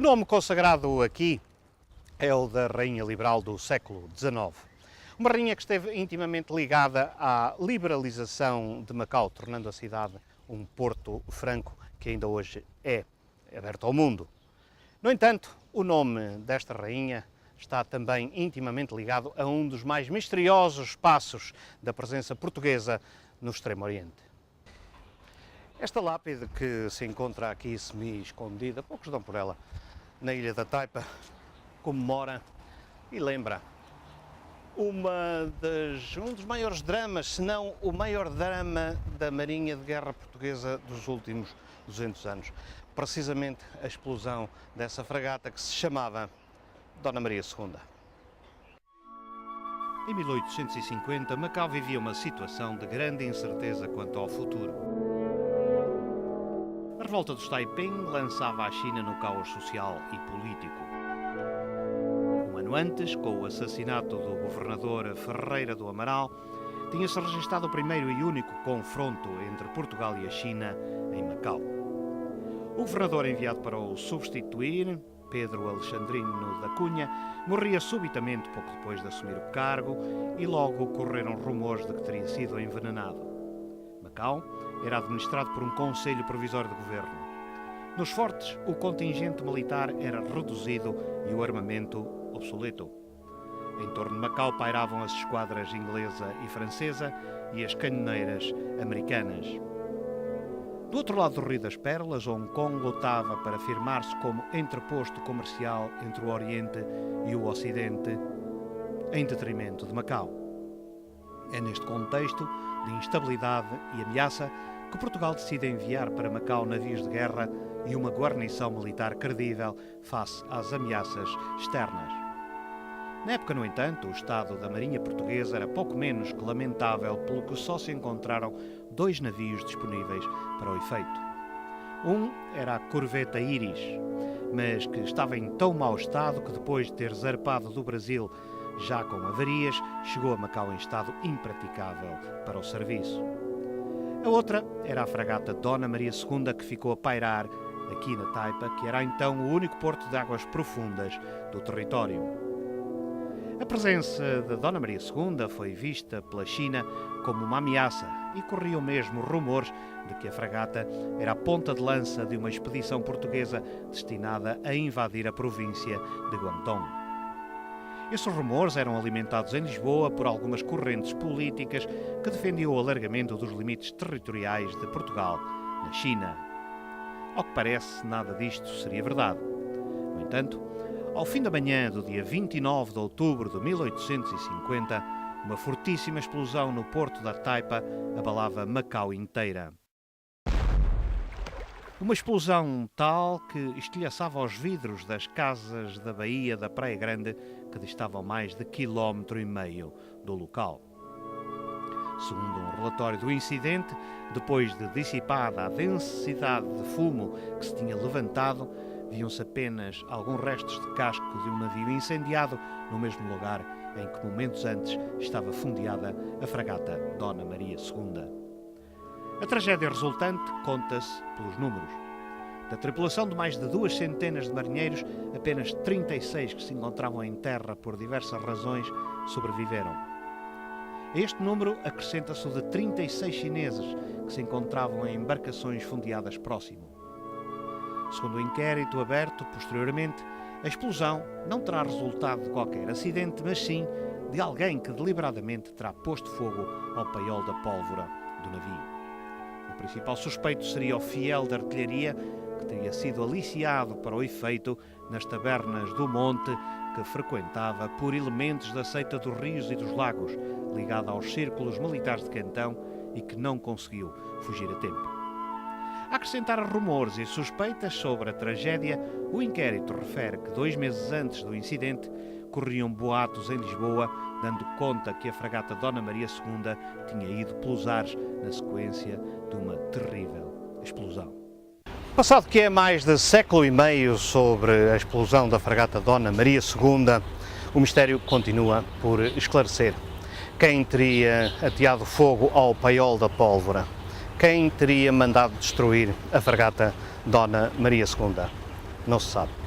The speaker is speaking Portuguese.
nome consagrado aqui é o da Rainha Liberal do século XIX. Uma rainha que esteve intimamente ligada à liberalização de Macau, tornando a cidade um porto franco que ainda hoje é aberto ao mundo. No entanto, o nome desta rainha está também intimamente ligado a um dos mais misteriosos passos da presença portuguesa no Extremo Oriente. Esta lápide que se encontra aqui semi-escondida, poucos dão por ela, na ilha da Taipa, comemora e lembra um dos maiores dramas, se não o maior drama da Marinha de Guerra Portuguesa dos últimos 200 anos. Precisamente a explosão dessa fragata que se chamava Dona Maria II. Em 1850, Macau vivia uma situação de grande incerteza quanto ao futuro. A revolta dos Taiping lançava a China no caos social e político. Um ano antes, com o assassinato do governador Ferreira do Amaral, tinha-se registado o primeiro e único confronto entre Portugal e a China em Macau. O governador enviado para o substituir, Pedro Alexandrino da Cunha, morria subitamente pouco depois de assumir o cargo e logo correram rumores de que teria sido envenenado. Macau era administrado por um Conselho Provisório de Governo. Nos fortes, o contingente militar era reduzido e o armamento obsoleto. Em torno de Macau pairavam as esquadras inglesa e francesa e as canoneiras americanas. Do outro lado do Rio das Pérolas, Hong Kong lutava para afirmar-se como entreposto comercial entre o Oriente e o Ocidente, em detrimento de Macau. É neste contexto de instabilidade e ameaça que Portugal decide enviar para Macau navios de guerra e uma guarnição militar credível face às ameaças externas. Na época, no entanto, o estado da Marinha Portuguesa era pouco menos que lamentável, pelo que só se encontraram 2 navios disponíveis para o efeito. Um era a corveta Iris, mas que estava em tão mau estado que depois de ter zarpado do Brasil já com avarias, chegou a Macau em estado impraticável para o serviço. A outra era a fragata Dona Maria II, que ficou a pairar aqui na Taipa, que era então o único porto de águas profundas do território. A presença de Dona Maria II foi vista pela China como uma ameaça e corriam mesmo rumores de que a fragata era a ponta de lança de uma expedição portuguesa destinada a invadir a província de Guangdong. Esses rumores eram alimentados em Lisboa por algumas correntes políticas que defendiam o alargamento dos limites territoriais de Portugal na China. Ao que parece, nada disto seria verdade. No entanto, ao fim da manhã do dia 29 de outubro de 1850, uma fortíssima explosão no porto da Taipa abalava Macau inteira. Uma explosão tal que estilhaçava os vidros das casas da baía da Praia Grande, que distavam mais de 1,5 km do local. Segundo um relatório do incidente, depois de dissipada a densidade de fumo que se tinha levantado, viam-se apenas alguns restos de casco de um navio incendiado no mesmo lugar em que momentos antes estava fundeada a fragata Dona Maria II. A tragédia resultante conta-se pelos números. Da tripulação de mais de 200 de marinheiros, apenas 36 que se encontravam em terra por diversas razões sobreviveram. A este número acrescenta-se o de 36 chineses que se encontravam em embarcações fundeadas próximo. Segundo o inquérito aberto posteriormente, a explosão não terá resultado de qualquer acidente, mas sim de alguém que deliberadamente terá posto fogo ao paiol da pólvora do navio. O principal suspeito seria o fiel de artilharia, que teria sido aliciado para o efeito nas tabernas do monte que frequentava por elementos da seita dos rios e dos lagos, ligado aos círculos militares de Cantão e que não conseguiu fugir a tempo. A acrescentar rumores e suspeitas sobre a tragédia, o inquérito refere que 2 meses antes do incidente corriam boatos em Lisboa, dando conta que a fragata Dona Maria II tinha ido pelos ares na sequência de uma terrível explosão. Passado que é mais de século e meio sobre a explosão da fragata Dona Maria II, o mistério continua por esclarecer. Quem teria ateado fogo ao paiol da pólvora? Quem teria mandado destruir a fragata Dona Maria II? Não se sabe.